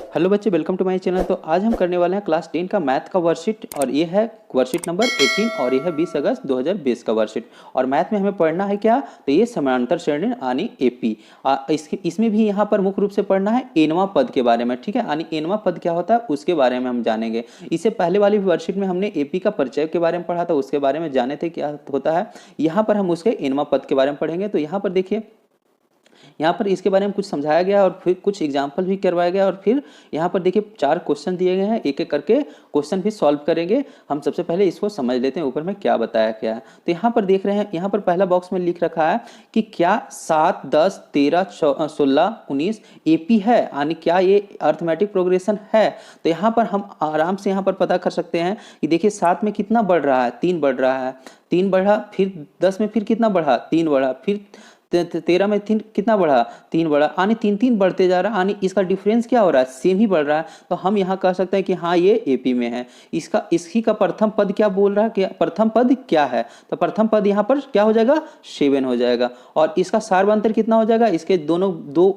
Hello बच्चे, welcome to my channel. तो आज हम करने वाले हैं क्लास 10 का मैथ का वर्कशीट और ये है वर्कशीट नंबर 18 और ये है 20 अगस्त 2020 का वर्कशीट। और मैथ में हमें पढ़ना है क्या, तो ये समानांतर श्रेणी यानी एपी। इसमें भी यहाँ पर मुख्य रूप से पढ़ना है एनवा पद के बारे में, ठीक है। यानी एनवा पद क्या होता है उसके बारे में हम जानेंगे। इससे पहले वाली वर्कशीट में हमने एपी का परिचय के बारे में पढ़ा था, उसके बारे में जाने थे क्या होता है। यहाँ पर हम उसके एनवा पद के बारे में पढ़ेंगे। तो यहाँ पर देखिए, यहाँ पर इसके बारे में कुछ समझाया गया और फिर कुछ एग्जाम्पल भी करवाया गया और फिर यहाँ पर देखिए 4 क्वेश्चन दिए गए हैं, एक एक करके क्वेश्चन भी सॉल्व करेंगे। हम सबसे पहले इसको समझ लेते हैं ऊपर में क्या बताया गया है। तो यहाँ पर देख रहे हैं, यहाँ पर पहला बॉक्स में लिख रखा है कि क्या 7, 10, 13, 16, 19 एपी है, यानी क्या ये अर्थमेटिक प्रोग्रेशन है। तो यहाँ पर हम आराम से यहाँ पर पता कर सकते हैं कि देखिए 7 में कितना बढ़ रहा है, 3 बढ़ रहा है, 3 बढ़ा, फिर 10 में फिर कितना बढ़ा, 3 बढ़ा, फिर 13 में कितना बढ़ा, 3 बढ़ा, यानी 3 बढ़ते जा रहा है। यानी इसका डिफरेंस क्या हो रहा है, सेम ही बढ़ रहा है। तो हम यहाँ कह सकते हैं कि हाँ ये एपी में है। इसी का प्रथम पद क्या बोल रहा है, कि प्रथम पद क्या है, तो प्रथम पद यहाँ पर क्या हो जाएगा, 7 हो जाएगा। और इसका सार्वंतर कितना हो जाएगा, इसके दोनों दो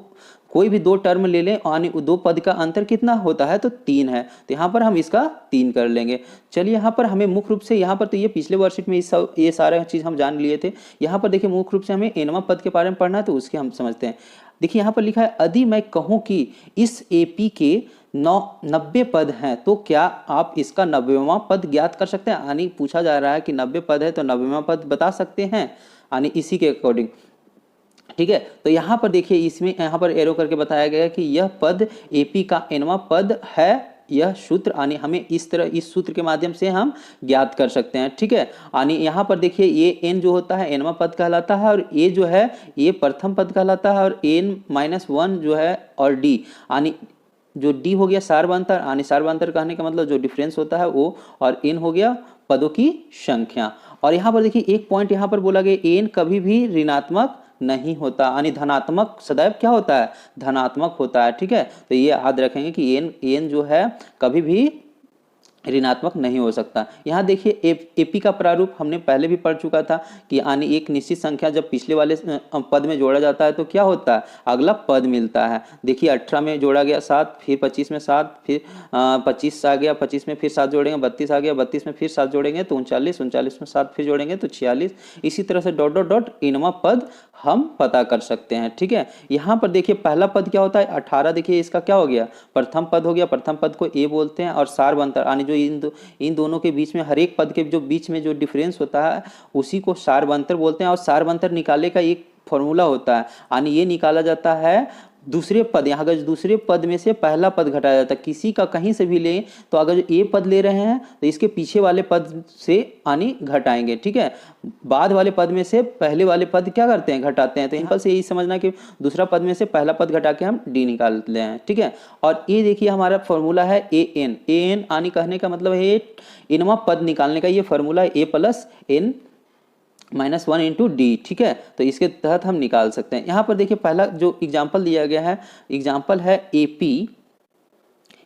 कोई भी 2 टर्म ले लें, यानी 2 पद का अंतर कितना होता है, तो 3 है। तो यहाँ पर हम इसका 3 कर लेंगे। चलिए यहाँ पर हमें मुख्य रूप से यहाँ पर, तो ये पिछले वर्कशीट में ये सारे चीज़ हम जान लिए थे। यहाँ पर देखिए मुख्य रूप से हमें एनवा पद के बारे में पढ़ना है, तो उसके हम समझते हैं। देखिए यहाँ पर लिखा है, यदि मैं कहूँ कि इस एपी के 90 पद हैं, तो क्या आप इसका 90वां पद ज्ञात कर सकते हैं। यानी पूछा जा रहा है कि 90 पद है तो 90वां पद बता सकते हैं, यानी इसी के अकॉर्डिंग, ठीक है। तो यहाँ पर देखिए, इसमें यहाँ पर एरो करके बताया गया है कि यह पद एपी का एनवा पद है। यह सूत्र यानी हमें इस तरह इस सूत्र के माध्यम से हम ज्ञात कर सकते हैं, ठीक है। यानी यहाँ पर देखिए ये एन जो होता है एनवा पद कहलाता है, और ये जो है ये प्रथम पद कहलाता है, और n-1 जो है, और डी यानी जो डी हो गया सार्वंतर, यानी सार्वंतर कहने का मतलब जो डिफरेंस होता है वो, और एन हो गया पदों की संख्या। और यहाँ पर देखिए एक पॉइंट यहाँ पर बोला गया, एन कभी भी ऋणात्मक नहीं होता, यानी धनात्मक सदैव क्या होता है, धनात्मक होता है, ठीक है। तो ये याद रखेंगे कि एन जो है कभी भी ऋणात्मक नहीं हो सकता। यहाँ देखिए एपी का प्रारूप हमने पहले भी पढ़ चुका था कि यानी एक निश्चित संख्या जब पिछले वाले पद में जोड़ा जाता है तो क्या होता है, अगला पद मिलता है। देखिए 18 में जोड़ा गया 7, फिर 25 में 7, फिर 25 आ गया, 25 में फिर 7 जोड़ेंगे, 32 आ गया, 32 में फिर 7 जोड़ेंगे तो 39, 39 में 7 फिर जोड़ेंगे तो 46। इसी तरह से डॉट डॉट डॉट इनवा पद हम पता कर सकते हैं, ठीक है। यहाँ पर देखिए पहला पद क्या होता है, 18। देखिए इसका क्या हो गया, प्रथम पद हो गया। प्रथम पद को ए बोलते हैं, और सार्वंतर यानी जो इन दोनों के बीच में हर एक पद के जो बीच में जो डिफरेंस होता है उसी को सार्वंतर बोलते हैं। और सार्वंतर निकालने का एक फॉर्मूला होता है, यानी ये निकाला जाता है दूसरे पद, यहाँ अगर दूसरे पद में से पहला पद घटाया जाता है, किसी का कहीं से भी लें तो अगर जो ए पद ले रहे हैं तो इसके पीछे वाले पद से यानी घटाएंगे, ठीक है। बाद वाले पद में से पहले वाले पद क्या करते हैं, घटाते हैं। तो यहाँ से यही समझना कि दूसरा पद में से पहला पद घटा के हम डी निकालते हैं, ठीक है। और ये देखिए हमारा फॉर्मूला है ए एन यानी कहने का मतलब है इनवा पद निकालने का ये फॉर्मूला है A plus N -1 into D, ठीक है। तो इसके तहत हम निकाल सकते हैं। यहाँ पर देखिए पहला जो एग्जाम्पल दिया गया है, एग्जाम्पल है एपी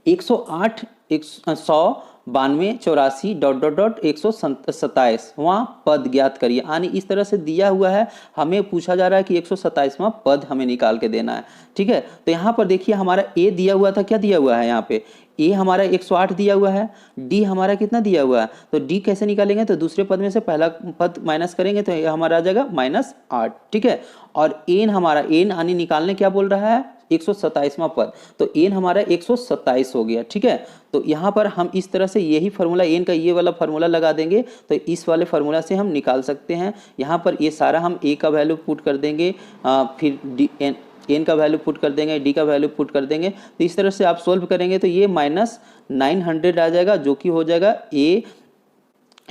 108 192 84 डॉट डॉट डॉट 127 वहाँ पद ज्ञात करिए। यानी इस तरह से दिया हुआ है, हमें पूछा जा रहा है कि 127वां पद हमें निकाल के देना है, ठीक है। तो यहाँ पर देखिए हमारा ए दिया हुआ था, क्या दिया हुआ है यहाँ पे, ए हमारा 108 दिया हुआ है, डी हमारा कितना दिया हुआ है, तो डी कैसे निकालेंगे, तो दूसरे पद में से पहला पद माइनस करेंगे तो ये हमारा आ जाएगा -8, ठीक है। और एन हमारा, एन यानी निकालने क्या बोल रहा है, 127वां पद, तो एन हमारा 127 हो गया, ठीक है। तो यहाँ पर हम इस तरह से यही फार्मूला एन का ये वाला फार्मूला लगा देंगे तो इस वाले फार्मूला से हम निकाल सकते हैं। यहाँ पर ये सारा हम ए का वैल्यू पुट कर देंगे, फिर डी एन का वैल्यू पुट कर देंगे, डी का वैल्यू पुट कर देंगे। तो इस तरह से आप सोल्व करेंगे तो ये -900 आ जाएगा, जो कि हो जाएगा ए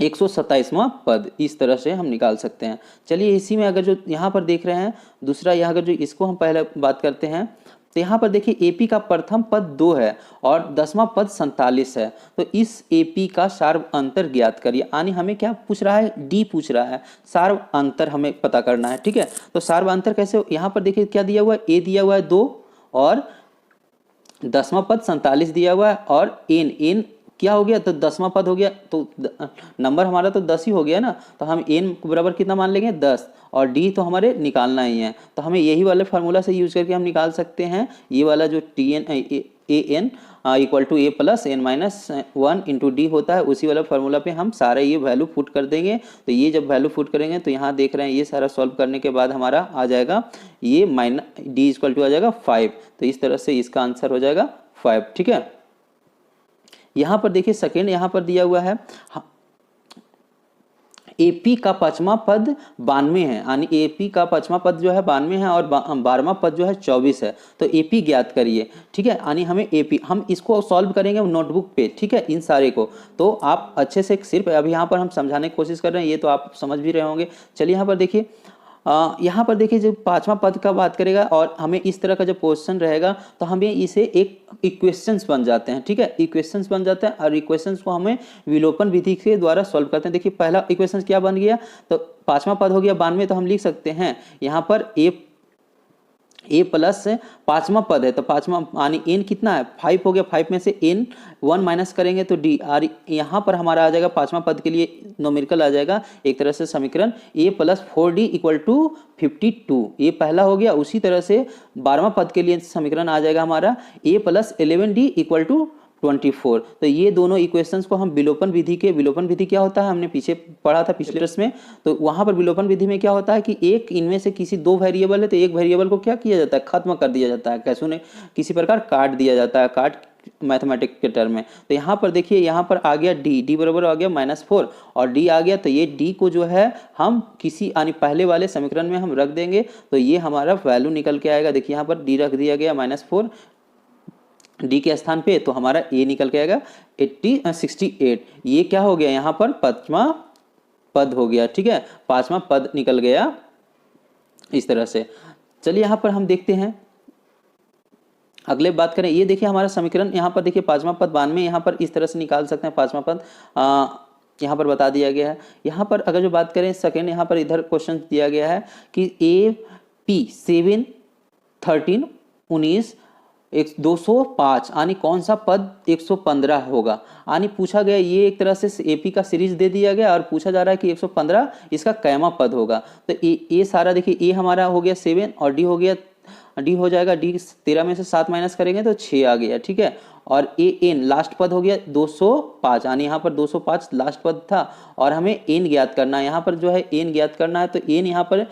127वां पद। इस तरह से हम निकाल सकते हैं। चलिए इसी में अगर जो यहाँ पर देख रहे हैं दूसरा, यहाँ अगर जो इसको हम पहले बात करते हैं तो यहाँ पर देखिए एपी का प्रथम पद 2 है और 10वां पद 47 है। तो इस एपी का सार्व अंतर ज्ञात करिए। यानी हमें क्या पूछ रहा है, डी पूछ रहा है, सार्व अंतर हमें पता करना है, ठीक है। तो सार्व अंतर कैसे, यहाँ पर देखिए क्या दिया हुआ है, ए दिया हुआ है 2 और 10वां पद 47 दिया हुआ है, और एन क्या हो गया, तो 10वां पद हो गया, तो नंबर हमारा तो 10 ही हो गया ना। तो हम एन बराबर कितना मान लेंगे, 10, और डी तो हमारे निकालना ही है। तो हमें यही वाले फार्मूला से यूज करके हम निकाल सकते हैं ये वाला जो t n a n equal to a plus N minus 1 into d होता है, उसी वाला फार्मूला पे हम सारा ये वैल्यू पुट कर देंगे। तो ये जब वैल्यू पुट करेंगे तो यहाँ देख रहे हैं ये सारा सॉल्व करने के बाद हमारा आ जाएगा ये माइनस डी इक्वल टू आ जाएगा 5। तो इस तरह से इसका आंसर हो जाएगा 5। ठीक है, यहाँ पर देखिए सेकेंड यहाँ पर दिया हुआ है एपी का 5वां पद 92 है, यानी एपी का 5वां पद जो है 92 है और 12वां पद जो है 24 है। तो एपी ज्ञात करिए। ठीक है, यानी हमें एपी, हम इसको सॉल्व करेंगे नोटबुक पे। ठीक है, इन सारे को तो आप अच्छे से, सिर्फ अभी यहाँ पर हम समझाने की कोशिश कर रहे हैं, ये तो आप समझ भी रहे होंगे। चलिए यहाँ पर देखिए, यहाँ पर देखिए जो 5वां पद का बात करेगा और हमें इस तरह का जो क्वेश्चन रहेगा तो हमें इसे एक इक्वेशंस बन जाते हैं। ठीक है, इक्वेशंस बन जाते हैं और इक्वेशंस को हमें विलोपन विधि के द्वारा सॉल्व करते हैं। देखिए पहला इक्वेशन क्या बन गया, तो 5वां पद हो गया 92, तो हम लिख सकते हैं यहाँ पर ए प्लस 5वां पद है, तो 5वां यानी एन कितना है 5 हो गया, 5 में से एन 1 माइनस करेंगे तो डी, और यहाँ पर हमारा आ जाएगा 5वां पद के लिए न्यूमेरिकल आ जाएगा एक तरह से समीकरण ए प्लस 4d इक्वल टू 52। ये पहला हो गया। उसी तरह से 12वां पद के लिए समीकरण आ जाएगा हमारा ए प्लस 11d इक्वल टू 24। तो ये दोनों इक्वेशंस को हम विलोपन विधि के, विलोपन विधि क्या होता है हमने पीछे पढ़ा था पिछले क्लास में, तो वहां पर विलोपन विधि में क्या होता है कि एक इनमें से किसी दो वेरिएबल है तो एक वेरिएबल को क्या किया जाता है, खत्म कर दिया जाता है, कैसे उन्हें किसी प्रकार काट दिया जाता है, काट मैथमेटिक्स के टर्म में। तो यहाँ पर देखिए, यहाँ पर आ गया डी बराबर आ गया -4 और डी आ गया, तो ये डी को जो है हम किसी यानी पहले वाले समीकरण में हम रख देंगे तो ये हमारा वैल्यू निकल के आएगा। देखिए यहाँ पर डी रख दिया गया -4 डी के स्थान पे, तो हमारा ए निकल के आएगा 68। ये क्या हो गया, यहाँ पर 5वां पद हो गया। ठीक है, 5वां पद निकल गया इस तरह से। चलिए यहाँ पर हम देखते हैं, अगले बात करें। ये देखिए हमारा समीकरण, यहाँ पर देखिए 5वां पद 92, यहाँ पर इस तरह से निकाल सकते हैं 5वां पद, यहाँ पर बता दिया गया है। यहाँ पर अगर जो बात करें सेकेंड, यहाँ पर इधर क्वेश्चन दिया गया है कि ए पी 7 13 19 205 यानी कौन सा पद 115 होगा, यानी पूछा गया, ये एक तरह से एपी का सीरीज दे दिया गया और पूछा जा रहा है कि 115 इसका कैमा पद होगा। तो ए सारा देखिए, ए हमारा हो गया 7 और डी हो गया, डी हो जाएगा, डी 13 में से 7 माइनस करेंगे तो 6 आ गया। ठीक है, और ए एन लास्ट पद हो गया 205, यानी यहाँ पर 205 लास्ट पद था और हमें एन ज्ञात करना है। यहाँ पर जो है एन ज्ञात करना है, तो एन यहाँ पर,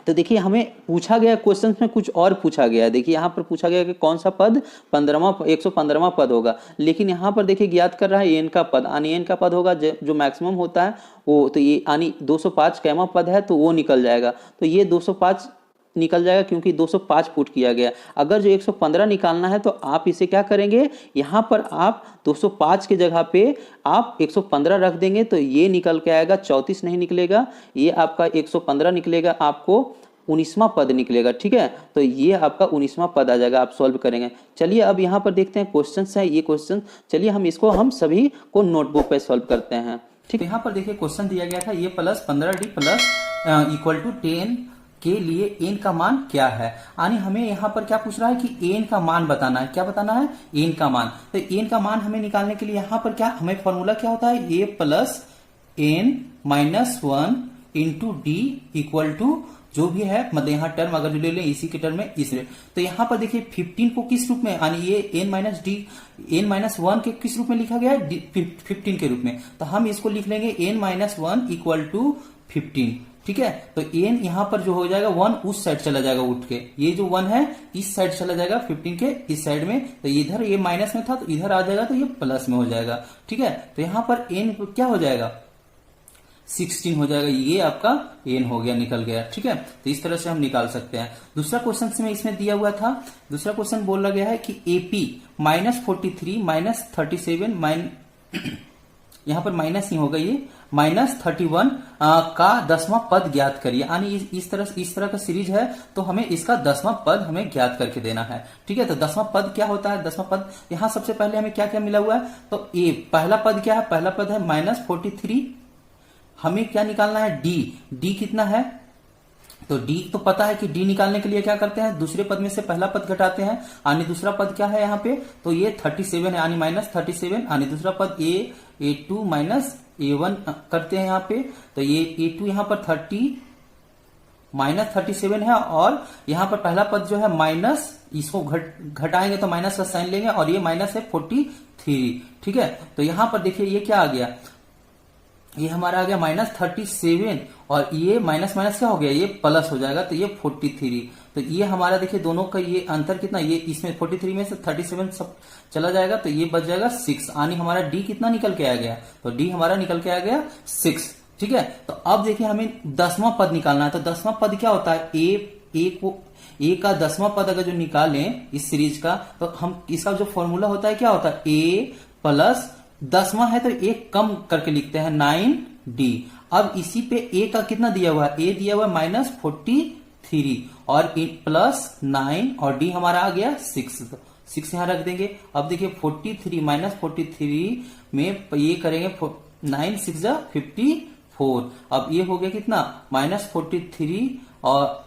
तो देखिए हमें पूछा गया क्वेश्चन में कुछ और पूछा गया है। देखिए यहाँ पर पूछा गया कि कौन सा पद 115वां पद होगा, लेकिन यहाँ पर देखिए ज्ञात कर रहा है एन का पद, यानी एन का पद होगा जो मैक्सिमम होता है वो, तो ये यानी 205 कैमा पद है तो वो निकल जाएगा। तो ये 205 निकल जाएगा क्योंकि 205 पुट किया गया। अगर जो 115 निकालना है तो आप इसे क्या करेंगे, यहाँ पर आप 205 के जगह पे आप 115 रख देंगे तो ये निकल के आएगा 34 नहीं निकलेगा, ये आपका 115 निकलेगा, आपको 19वां पद निकलेगा। ठीक है, तो ये आपका 19वां पद आ जाएगा, आप सॉल्व करेंगे। चलिए अब यहाँ पर देखते हैं क्वेश्चन है ये क्वेश्चन, चलिए हम इसको हम सभी को नोटबुक पे सॉल्व करते हैं। ठीक है, यहाँ पर देखिए क्वेश्चन दिया गया था ये plus 15d plus equal to 10 के लिए एन का मान क्या है, यानी हमें यहाँ पर क्या पूछ रहा है कि एन का मान बताना है। क्या बताना है, एन का मान। तो एन का मान हमें निकालने के लिए यहाँ पर क्या हमें फॉर्मूला क्या होता है, A plus N minus 1 into D equal to जो भी है, मतलब यहाँ टर्म अगर ले लें इसी के टर्म में इसलिए। तो यहाँ पर देखिए 15 को किस रूप में, यानी ये n minus d n minus 1 के किस रूप में लिखा गया है, 15 के रूप में। तो हम इसको लिख लेंगे एन माइनस 1 इक्वल टू 15। ठीक है, तो एन यहाँ पर जो हो जाएगा 1 उस साइड चला जाएगा उठ के, ये जो 1 है इस साइड चला जाएगा 15 के इस साइड में, तो इधर ये माइनस में था तो इधर आ जाएगा तो ये प्लस में हो जाएगा। ठीक है, तो यहाँ पर एन क्या हो जाएगा 16 हो जाएगा, ये आपका एन हो गया, निकल गया। ठीक है, तो इस तरह से हम निकाल सकते हैं। दूसरा क्वेश्चन में इसमें दिया हुआ था, दूसरा क्वेश्चन बोला गया है कि एपी -43 -37 यहाँ पर माइनस ही होगा, ये -31 का 10वां पद ज्ञात करिए, यानी इस तरह का सीरीज है तो हमें इसका 10वां पद हमें ज्ञात करके देना है। ठीक है, तो 10वां पद क्या होता है, 10वां पद यहाँ सबसे पहले हमें क्या क्या मिला हुआ है, तो ए पहला पद क्या है, पहला पद है -43, हमें क्या निकालना है, डी कितना है, तो डी तो पता है कि डी निकालने के लिए क्या करते हैं, दूसरे पद में से पहला पद घटाते हैं, यानी दूसरा पद क्या है यहाँ पे, तो ये 37 है, यानी -37, यानी दूसरा पद a2 माइनस a1 करते हैं यहाँ पे, तो ये a2 यहाँ पर 30 -37 है और यहाँ पर पहला पद जो है माइनस, इसको घटाएंगे तो माइनस का साइन लेंगे और ये माइनस है 43, ठीक है। तो यहाँ पर देखिए ये क्या आ गया, ये हमारा आ गया -37 और ये माइनस माइनस क्या हो गया, ये प्लस हो जाएगा तो ये 43। तो ये हमारा देखिए दोनों का ये अंतर कितना, ये इसमें 43 में से 37 सब चला जाएगा तो ये बच जाएगा 6, यानी हमारा डी कितना निकल के आ गया, तो डी हमारा निकल के आ गया 6, ठीक है। तो अब देखिए हमें 10वां पद निकालना है, तो 10वां पद क्या होता है, ए का 10वां पद अगर जो निकालें इस सीरीज का, तो हम इसका जो फॉर्मूला होता है क्या होता है, ए प्लस 10वां है तो एक कम करके लिखते हैं 9d। अब इसी पे ए का कितना दिया हुआ है, ए दिया हुआ है -43 और प्लस 9 और डी हमारा आ गया 6 यहां रख देंगे। अब देखिए 43 -43 में ये करेंगे 9 6 जा 54, अब ये हो गया कितना -43 और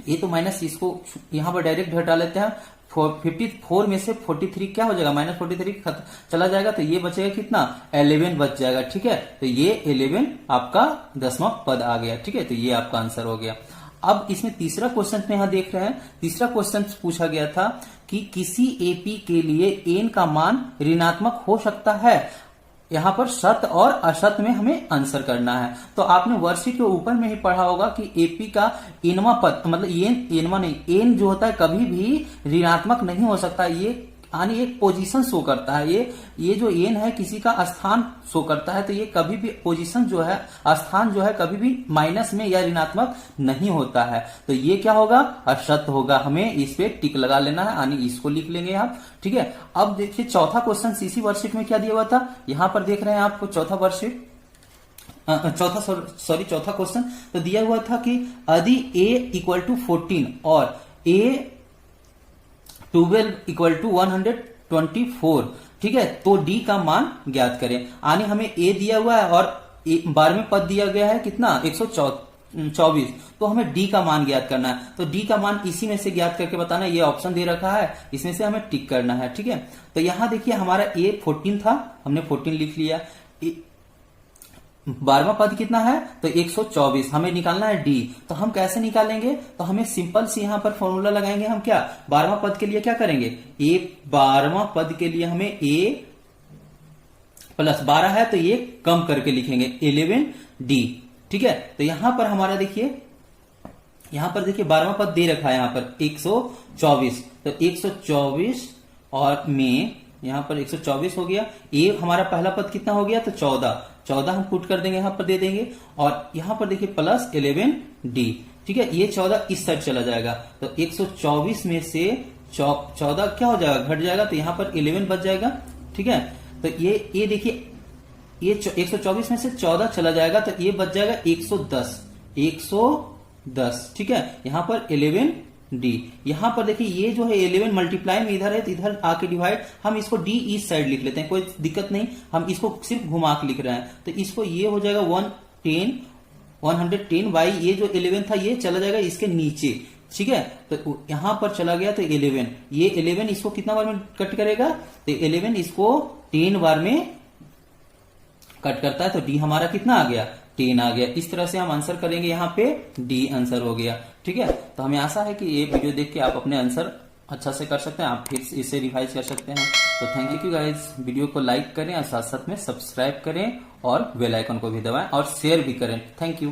ये तो माइनस, इसको यहां पर डायरेक्ट घटा लेते हैं, 54 में से 43 क्या हो जाएगा, -43 चला जाएगा तो ये बचेगा कितना 11 बच जाएगा, ठीक है। तो ये 11 आपका 10वां पद आ गया, ठीक है। तो ये आपका आंसर हो गया। अब इसमें तीसरा क्वेश्चन में यहां देख रहे हैं, तीसरा क्वेश्चन पूछा गया था कि किसी एपी के लिए एन का मान ऋणात्मक हो सकता है, यहां पर सत्य और असत्य में हमें आंसर करना है। तो आपने वर्कशीट के ऊपर में ही पढ़ा होगा कि एपी का एनवा पद, मतलब एनवा नहीं, एन जो होता है कभी भी ऋणात्मक नहीं हो सकता, ये यानी एक पोजीशन शो करता है, ये जो एन है किसी का स्थान शो करता है, तो ये कभी भी पोजीशन जो है, स्थान जो है कभी भी माइनस में या ऋणात्मक नहीं होता है। तो ये क्या होगा, असत्य होगा, हमें इस पे टिक लगा लेना है, यानी इसको लिख लेंगे आप, ठीक है। अब देखिए चौथा क्वेश्चन इसी वर्कशीट में क्या दिया हुआ था, यहां पर देख रहे हैं आपको चौथा वर्कशीट, चौथा क्वेश्चन तो दिया हुआ था कि यदि a = 14 और a 12 = 124, ठीक है, तो d का मान ज्ञात करें। यानी हमें a दिया हुआ है और 12वें पद दिया गया है कितना 124, तो हमें d का मान ज्ञात करना है। तो d का मान इसी में से ज्ञात करके बताना, ये ऑप्शन दे रखा है, इसमें से हमें टिक करना है, ठीक है। तो यहां देखिए हमारा a 14 था, हमने 14 लिख लिया, 12वां पद कितना है तो 124, हमें निकालना है डी। तो हम कैसे निकालेंगे, तो हमें सिंपल सी यहां पर फॉर्मूला लगाएंगे, हम क्या 12वां पद के लिए क्या करेंगे, ए 12वां पद के लिए हमें ए प्लस 12 है तो ये कम करके लिखेंगे 11d, ठीक है। तो यहां पर हमारा देखिए, यहां पर देखिए 12वां पद दे रखा है यहां पर 124, तो 124 और में यहां पर 124 हो गया, ए हमारा पहला पद कितना हो गया तो 14 हम पुट कर देंगे, यहां पर दे देंगे और यहां पर देखिए प्लस 11d, ठीक है। ये 14 इस साइड चला जाएगा, तो 124 में से 14 क्या हो जाएगा, घट जाएगा, तो यहां पर 11 बच जाएगा, ठीक है। तो ये देखिए ये 124 में से 14 चला जाएगा तो ये बच जाएगा 110, ठीक है। यहां पर 11d, यहां पर देखिए ये जो है 11 मल्टीप्लाई में इधर है तो इधर आके डिवाइड, हम इसको d इस साइड लिख लेते हैं, कोई दिक्कत नहीं, हम इसको सिर्फ घुमा के लिख रहे हैं, तो इसको ये हो जाएगा 110 बाई ये जो 11 था ये चला जाएगा इसके नीचे, ठीक है। तो यहां पर चला गया तो 11, ये 11 इसको कितना बार में कट करेगा, तो 11 इसको 10 बार में कट करता है, तो डी हमारा कितना आ गया 10 आ गया। इस तरह से हम आंसर करेंगे, यहाँ पे डी आंसर हो गया, ठीक है। तो हमें आशा है कि ये वीडियो देख के आप अपने आंसर अच्छा से कर सकते हैं, आप फिर इसे रिवाइज कर सकते हैं। तो थैंक यू गाइस, वीडियो को लाइक करें और साथ साथ में सब्सक्राइब करें और बेल आइकन को भी दबाएं और शेयर भी करें। Thank you.